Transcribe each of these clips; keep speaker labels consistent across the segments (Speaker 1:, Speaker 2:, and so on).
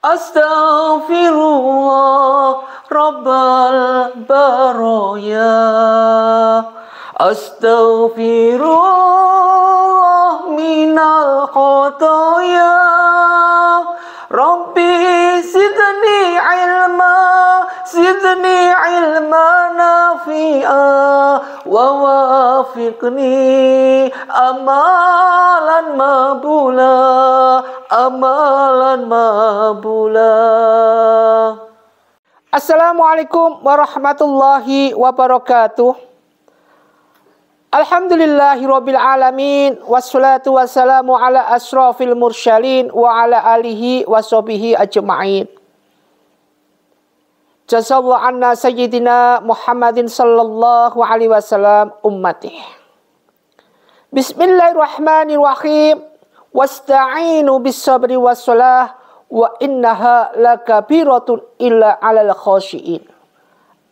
Speaker 1: Astaghfirullah Rabbal baraya. Astaghfirullah minal khotoya. Rabbi zidni ilma nafi'a wa wafiqni amalan mabula. Assalamualaikum warahmatullahi wabarakatuh. Alhamdulillahirabbil alamin, wassalatu wassalamu ala asrofil mursyalin wa ala alihi washabihi ajma'in. Jazallahu anna sayyidina Muhammadin sallallahu alaihi wasallam ummatih. Bismillahirrahmanirrahim. Wasta'inu bis sabri wassalah wa innaha lakabiratun illa 'alal khashiin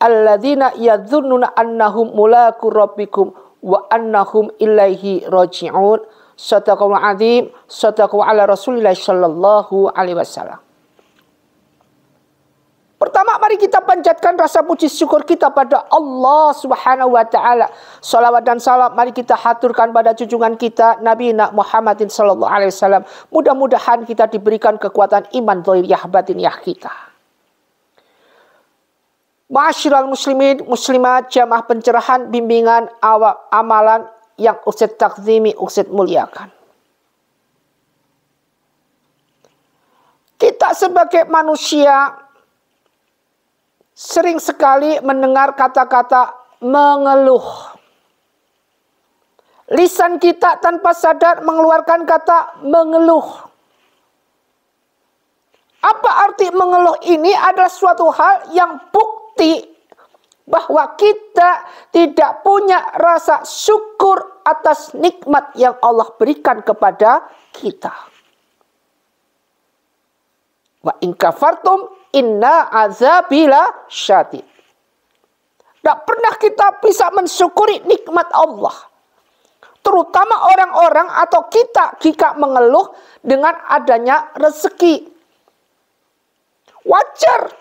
Speaker 1: alladzina yadhunnuna annahum mulaqu rabbikum wa annahum ilaihi raji'un. Shadaqallahu adzim. Shadaqallahu ala Rasulillah sallallahu alaihi wasallam. Pertama, mari kita panjatkan rasa puji syukur kita pada Allah Subhanahu wa taala. Salawat dan salam mari kita haturkan pada junjungan kita Nabi Muhammadin sallallahu alaihi wasallam. Mudah-mudahan kita diberikan kekuatan iman dhahiriyah batiniyah kita. Ma'asyiral muslimin muslimat, jamaah pencerahan bimbingan amalan yang Ustaz takzimi, Ustaz muliakan. Kita sebagai manusia sering sekali mendengar kata-kata mengeluh. Lisan kita tanpa sadar mengeluarkan kata mengeluh. Apa arti mengeluh ini? Adalah suatu hal yang bukti bahwa kita tidak punya rasa syukur atas nikmat yang Allah berikan kepada kita. Wa in kafartum inna azabila syadid. Tidak pernah kita bisa mensyukuri nikmat Allah. Terutama orang-orang atau kita jika mengeluh dengan adanya rezeki. Wajar.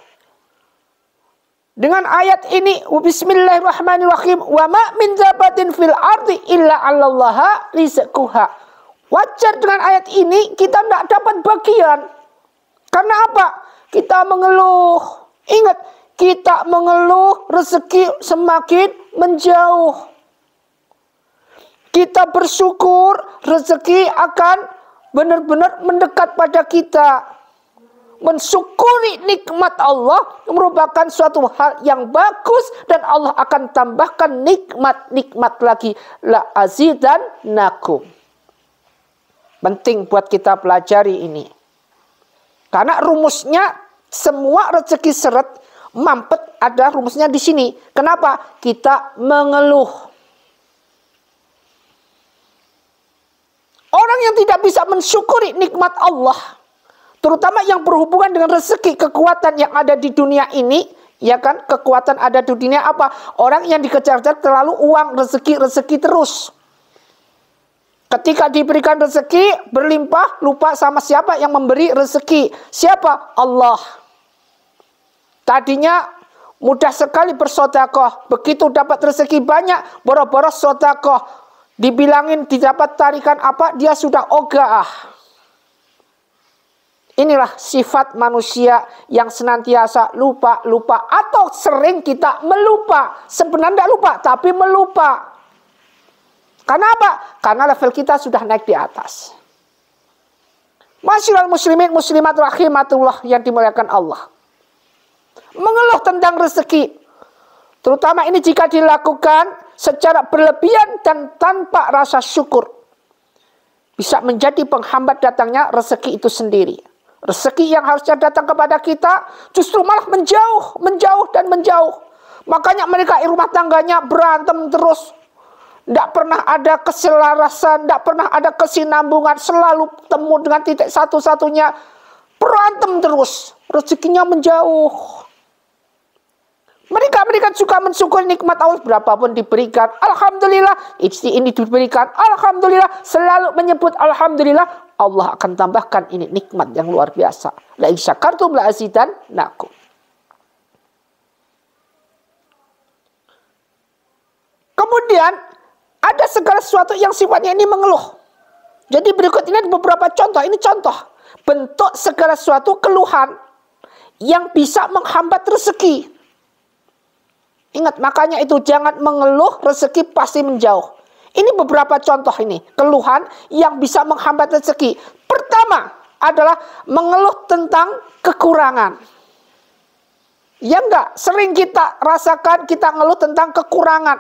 Speaker 1: Dengan ayat ini, bismillahirrahmanirrahim, wa ma min zabatin fil ardi illa 'alallaha rizquha. Wajar dengan ayat ini kita tidak dapat bagian. Karena apa? Kita mengeluh. Ingat, kita mengeluh, rezeki semakin menjauh. Kita bersyukur, rezeki akan benar-benar mendekat pada kita. Mensyukuri nikmat Allah merupakan suatu hal yang bagus dan Allah akan tambahkan nikmat-nikmat lagi. La azidannakum. Penting buat kita pelajari ini. Karena rumusnya semua rezeki seret mampet ada rumusnya di sini. Kenapa? Kita mengeluh. Orang yang tidak bisa mensyukuri nikmat Allah, terutama yang berhubungan dengan rezeki, kekuatan yang ada di dunia ini, ya kan? Kekuatan ada di dunia apa? Orang yang dikejar-kejar terlalu uang, rezeki terus. Ketika diberikan rezeki berlimpah, lupa sama siapa yang memberi rezeki. Siapa? Allah. Tadinya mudah sekali bersedekah. Begitu dapat rezeki banyak, boro-boro sedekah. Dibilangin didapat tarikan apa, dia sudah ogah. Inilah sifat manusia yang senantiasa lupa. Atau sering kita melupa. Sebenarnya tidak lupa, tapi melupa. Karena apa? Karena level kita sudah naik di atas. Ma'asyiral muslimin muslimat rahimatullah yang dimuliakan Allah. Mengeluh tentang rezeki. Terutama ini jika dilakukan secara berlebihan dan tanpa rasa syukur. Bisa menjadi penghambat datangnya rezeki itu sendiri. Rezeki yang harusnya datang kepada kita justru malah menjauh. Makanya mereka rumah tangganya berantem terus. Tidak pernah ada keselarasan, tidak pernah ada kesinambungan, selalu temu dengan titik satu-satunya. Berantem terus, rezekinya menjauh. Mereka juga mensyukuri nikmat Allah berapapun diberikan. Alhamdulillah, ini diberikan. Alhamdulillah, selalu menyebut Alhamdulillah. Allah akan tambahkan ini nikmat yang luar biasa. La in syakartum la azidannakum. Kemudian ada segala sesuatu yang sifatnya ini mengeluh. Jadi berikut ini ada beberapa contoh. Ini contoh bentuk segala sesuatu keluhan yang bisa menghambat rezeki. Ingat, makanya itu jangan mengeluh, rezeki pasti menjauh. Ini beberapa contoh ini, keluhan yang bisa menghambat rezeki. Pertama adalah mengeluh tentang kekurangan. Ya enggak, sering kita rasakan kita ngeluh tentang kekurangan.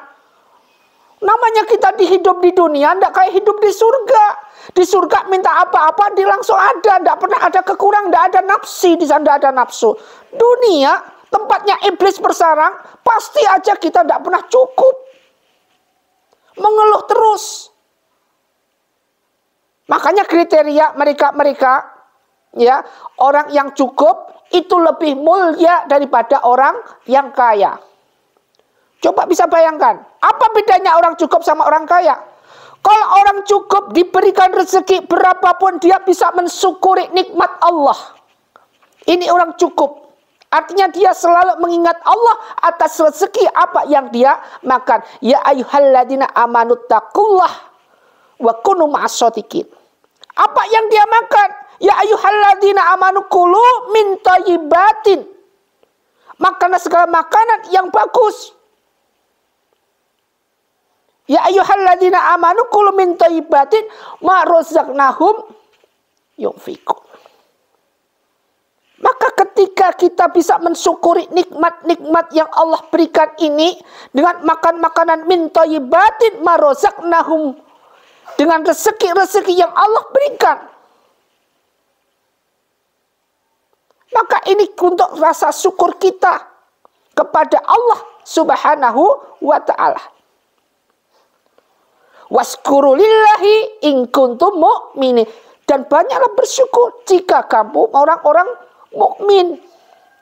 Speaker 1: Namanya kita hidup di dunia, enggak kayak hidup di surga. Di surga minta apa-apa, dia langsung ada. Enggak pernah ada kekurangan, enggak ada nafsi, di sana enggak ada nafsu. Dunia, tempatnya iblis bersarang, pasti aja kita enggak pernah cukup. Mengeluh terus. Makanya kriteria mereka ya, orang yang cukup itu lebih mulia daripada orang yang kaya. Coba bisa bayangkan, apa bedanya orang cukup sama orang kaya? Kalau orang cukup diberikan rezeki berapapun dia bisa mensyukuri nikmat Allah. Ini orang cukup. Artinya dia selalu mengingat Allah atas rezeki apa yang dia makan. Ya ayyuhalladzina amanu taqullah wa kunu ma'as-shodiqin. Apa yang dia makan? Ya ayyuhalladzina amanu kulu min thayyibatin. Makanlah segala makanan yang bagus. Ya ayyuhalladzina amanu kulu min thayyibatin ma razaqnahum yunfiqun. Maka ketika kita bisa mensyukuri nikmat-nikmat yang Allah berikan ini dengan makan makanan min thayyibatin ma razaqnahum, dengan rezeki-rezeki yang Allah berikan, maka ini untuk rasa syukur kita kepada Allah Subhanahu wa ta'ala. Waskurulillahi in kuntum mu'minin. Dan banyaklah bersyukur jika kamu orang-orang mukmin.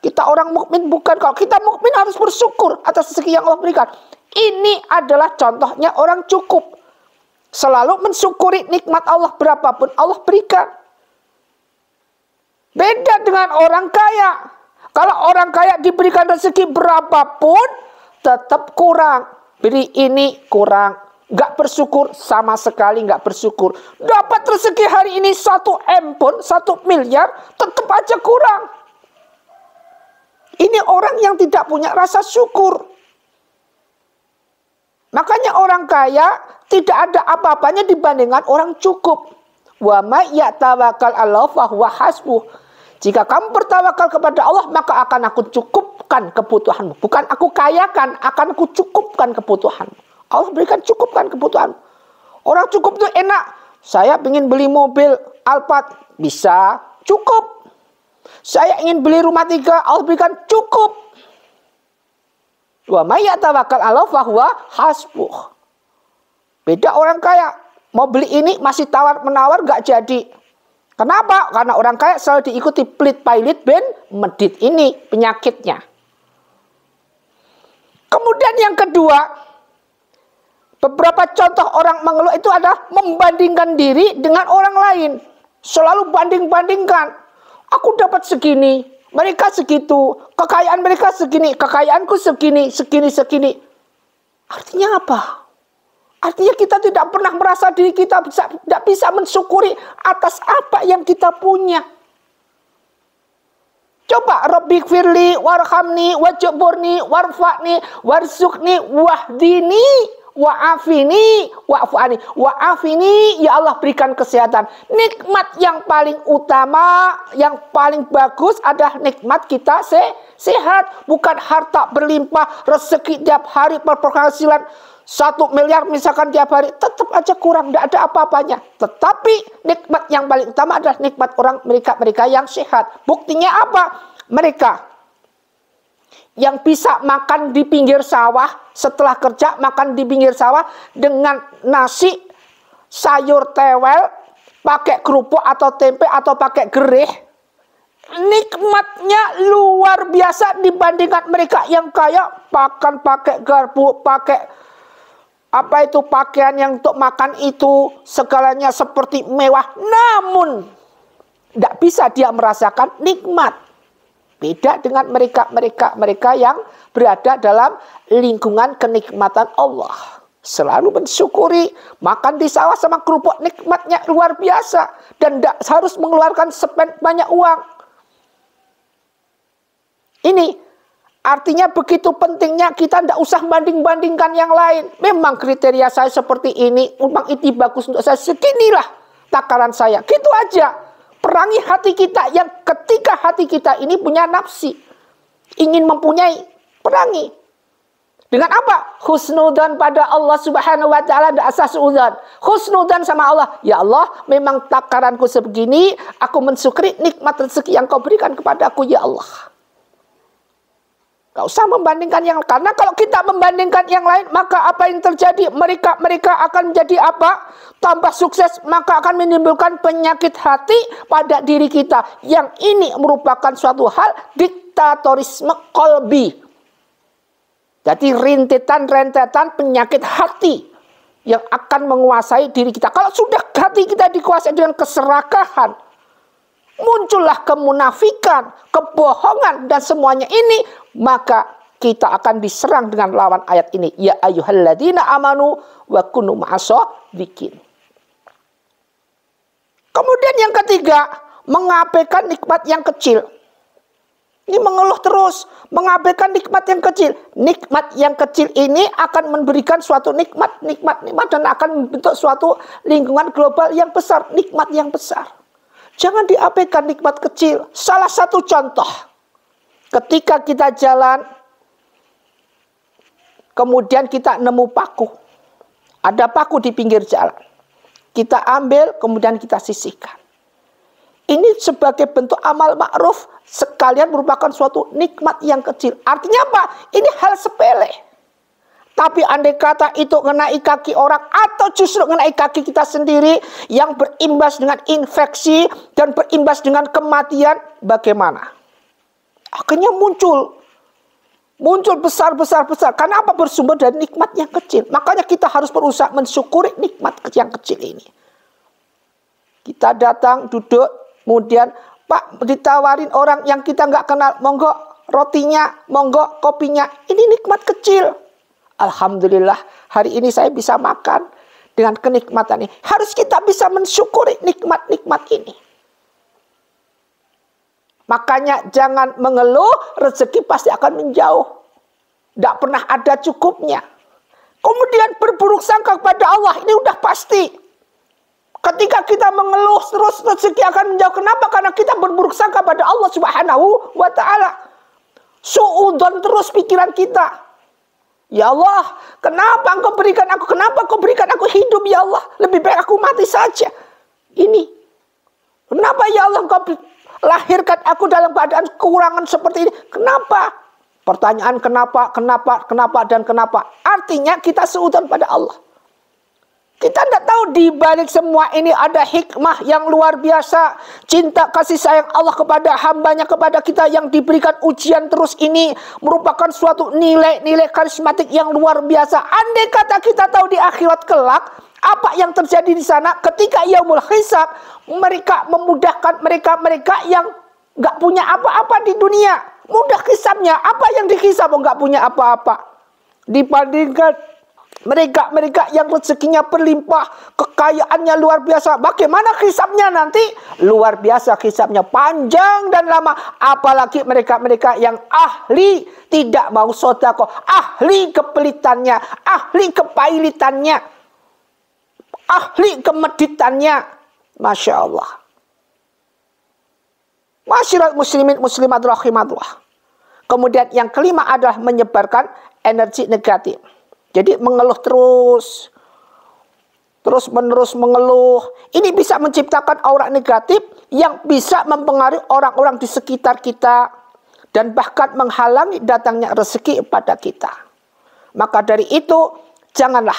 Speaker 1: Kita orang mukmin bukan, kalau kita mukmin harus bersyukur atas rezeki yang Allah berikan. Ini adalah contohnya orang cukup. Selalu mensyukuri nikmat Allah berapapun Allah berikan. Beda dengan orang kaya. Kalau orang kaya diberikan rezeki berapapun tetap kurang. Beri ini kurang. Gak bersyukur, sama sekali gak bersyukur. Dapat rezeki hari ini 1 M pun, 1 miliar, tetap aja kurang. Ini orang yang tidak punya rasa syukur. Makanya orang kaya tidak ada apa-apanya dibandingkan orang cukup. Wa may yatawakkal 'alallahi fahuwa hasbuh. Jika kamu bertawakal kepada Allah, maka akan aku cukupkan kebutuhanmu. Bukan aku kayakan, akan aku cukupkan kebutuhanmu. Allah berikan cukupkan kebutuhan. Orang cukup itu enak. Saya ingin beli mobil Alphard, bisa, cukup. Saya ingin beli rumah 3, Allah berikan cukup. Wa may yatawakkal 'alallahi fahuwa hasbuh. Beda orang kaya, mau beli ini masih tawar-menawar gak jadi. Kenapa? Karena orang kaya selalu diikuti pelit pailit ben medit, ini penyakitnya. Kemudian yang kedua, beberapa contoh orang mengeluh itu adalah membandingkan diri dengan orang lain. Selalu banding-bandingkan. Aku dapat segini, mereka segitu, kekayaan mereka segini, kekayaanku segini, segini. Artinya apa? Artinya kita tidak pernah merasa diri kita tidak bisa mensyukuri atas apa yang kita punya. Coba Rabbighfirli warhamni wajburni warfa'ni warzuqni wahdini wa'afini wa'fu'ani wa'afini, ya Allah berikan kesehatan. Nikmat yang paling utama, yang paling bagus adalah nikmat kita sehat, bukan harta berlimpah, rezeki tiap hari, penghasilan 1 miliar misalkan tiap hari, tetap aja kurang, tidak ada apa-apanya. Tetapi nikmat yang paling utama adalah nikmat orang mereka yang sehat. Buktinya apa? Mereka yang bisa makan di pinggir sawah, setelah kerja makan di pinggir sawah dengan nasi, sayur tewel, pakai kerupuk atau tempe atau pakai gereh. Nikmatnya luar biasa dibandingkan mereka yang kaya makan pakai garpu, pakai Apa itu pakaian yang untuk makan itu segalanya seperti mewah, namun tidak bisa dia merasakan nikmat. Beda dengan mereka yang berada dalam lingkungan kenikmatan Allah. Selalu mensyukuri, makan di sawah sama kerupuk, nikmatnya luar biasa. Dan tidak harus mengeluarkan banyak uang. Ini artinya begitu pentingnya kita tidak usah banding-bandingkan yang lain. Memang kriteria saya seperti ini, memang ini bagus untuk saya, seginilah takaran saya. Gitu aja. Perangi hati kita yang ketika hati kita ini punya nafsi. Ingin mempunyai, perangi. Dengan apa? Husnudzan pada Allah Subhanahu wa taala, dan asas udzan. Husnudzan sama Allah. Ya Allah, memang takaranku sebegini, aku mensyukuri nikmat rezeki yang kau berikan kepadaku ya Allah. Gak usah membandingkan yang lain. Karena kalau kita membandingkan yang lain, maka apa yang terjadi? Mereka akan menjadi apa? Tambah sukses, maka akan menimbulkan penyakit hati pada diri kita. Yang ini merupakan suatu hal diktatorisme qalbi. Jadi rentetan penyakit hati yang akan menguasai diri kita. Kalau sudah hati kita dikuasai dengan keserakahan, muncullah kemunafikan, kebohongan, dan semuanya ini, maka kita akan diserang dengan lawan ayat ini. Ya ayyuhalladzina amanu wa kunu ma'as-shadiqin. Kemudian yang ketiga, mengabaikan nikmat yang kecil. Ini mengeluh terus, mengabaikan nikmat yang kecil. Nikmat yang kecil ini akan memberikan suatu nikmat, dan akan membentuk suatu lingkungan global yang besar, nikmat yang besar. Jangan diabaikan nikmat kecil. Salah satu contoh, ketika kita jalan, kemudian kita nemu paku. Ada paku di pinggir jalan. Kita ambil, kemudian kita sisihkan. Ini sebagai bentuk amal ma'ruf, sekalian merupakan suatu nikmat yang kecil. Artinya apa? Ini hal sepele. Tapi andai kata itu mengenai kaki orang, atau justru mengenai kaki kita sendiri, yang berimbas dengan infeksi dan berimbas dengan kematian, bagaimana? Akhirnya muncul besar. Karena apa? Bersumber dari nikmat yang kecil. Makanya kita harus berusaha mensyukuri nikmat yang kecil ini. Kita datang, duduk, kemudian Pak ditawarin orang yang kita nggak kenal, monggo rotinya, monggo kopinya. Ini nikmat kecil. Alhamdulillah hari ini saya bisa makan dengan kenikmatan ini. Harus kita bisa mensyukuri nikmat-nikmat ini. Makanya jangan mengeluh, rezeki pasti akan menjauh. Tidak pernah ada cukupnya. Kemudian berburuk sangka kepada Allah, ini udah pasti. Ketika kita mengeluh terus, rezeki akan menjauh. Kenapa? Karena kita berburuk sangka pada Allah Subhanahu wa ta'ala. Su'udon terus pikiran kita. Ya Allah, kenapa engkau berikan aku? Kenapa engkau berikan aku hidup ya Allah? Lebih baik aku mati saja. Ini. Kenapa ya Allah engkau lahirkan aku dalam keadaan kekurangan seperti ini? Kenapa? Pertanyaan kenapa. Artinya kita su'udon pada Allah. Kita tidak tahu di balik semua ini ada hikmah yang luar biasa. Cinta kasih sayang Allah kepada hambanya, kepada kita yang diberikan ujian terus ini merupakan suatu nilai-nilai karismatik yang luar biasa. Andai kata kita tahu di akhirat kelak apa yang terjadi di sana ketika yaumul hisab, mereka memudahkan mereka yang nggak punya apa-apa di dunia. Mudah hisabnya. Apa yang dihisab? Nggak punya apa-apa. Dibandingkan mereka yang rezekinya berlimpah, kekayaannya luar biasa. Bagaimana hisabnya nanti? Luar biasa hisabnya, panjang dan lama. Apalagi mereka yang ahli tidak mau sedekah, ahli kepelitannya, ahli kepailitannya, ahli kemeditannya. Masya Allah. Masyiral muslimin muslimat rahimatullah. Kemudian yang kelima adalah menyebarkan energi negatif. Jadi mengeluh terus menerus mengeluh. Ini bisa menciptakan aura negatif yang bisa mempengaruhi orang-orang di sekitar kita dan bahkan menghalangi datangnya rezeki pada kita. Maka dari itu janganlah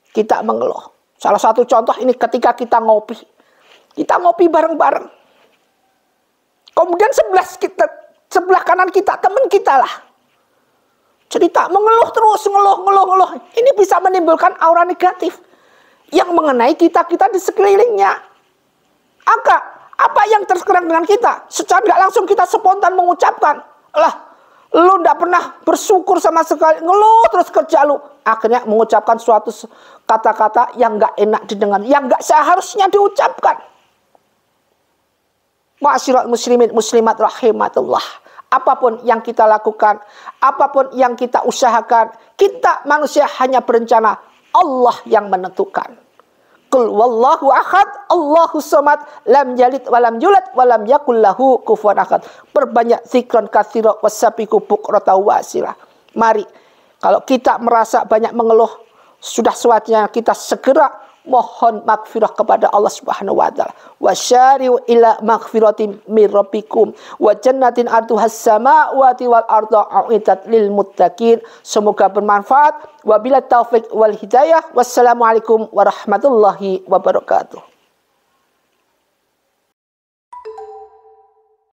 Speaker 1: kita mengeluh. Salah satu contoh ini ketika kita ngopi. Kita ngopi bareng-bareng. Kemudian sebelah kanan kita teman kita lah. cerita, mengeluh terus, ngeluh. Ini bisa menimbulkan aura negatif yang mengenai kita-kita di sekelilingnya. Apa yang tersekarang dengan kita? Secara tidak langsung kita spontan mengucapkan, lah, lu tidak pernah bersyukur sama sekali, ngeluh terus kerja lu. Akhirnya mengucapkan suatu kata-kata yang nggak enak didengar, yang nggak seharusnya diucapkan. Ma'asyiral muslimin muslimat rahimatullah. Apapun yang kita lakukan, apapun yang kita usahakan, kita manusia hanya berencana, Allah yang menentukan. Qul wallahu ahad, Allahu somad, lam yalid walam yulad walam yakul lahu kufuwan ahad. Perbanyak zikron katsira wasabiqu bukrata wasila. Mari, kalau kita merasa banyak mengeluh, sudah saatnya kita segera mohon maghfirah kepada Allah Subhanahu wa taala. Wasyari'u ila maghfiratin mir rabbikum wa jannatin arduhas samawati wal ardu uiddat lil muttaqin. Semoga bermanfaat. Wabillahi taufik wal hidayah. Wassalamualaikum warahmatullahi wabarakatuh.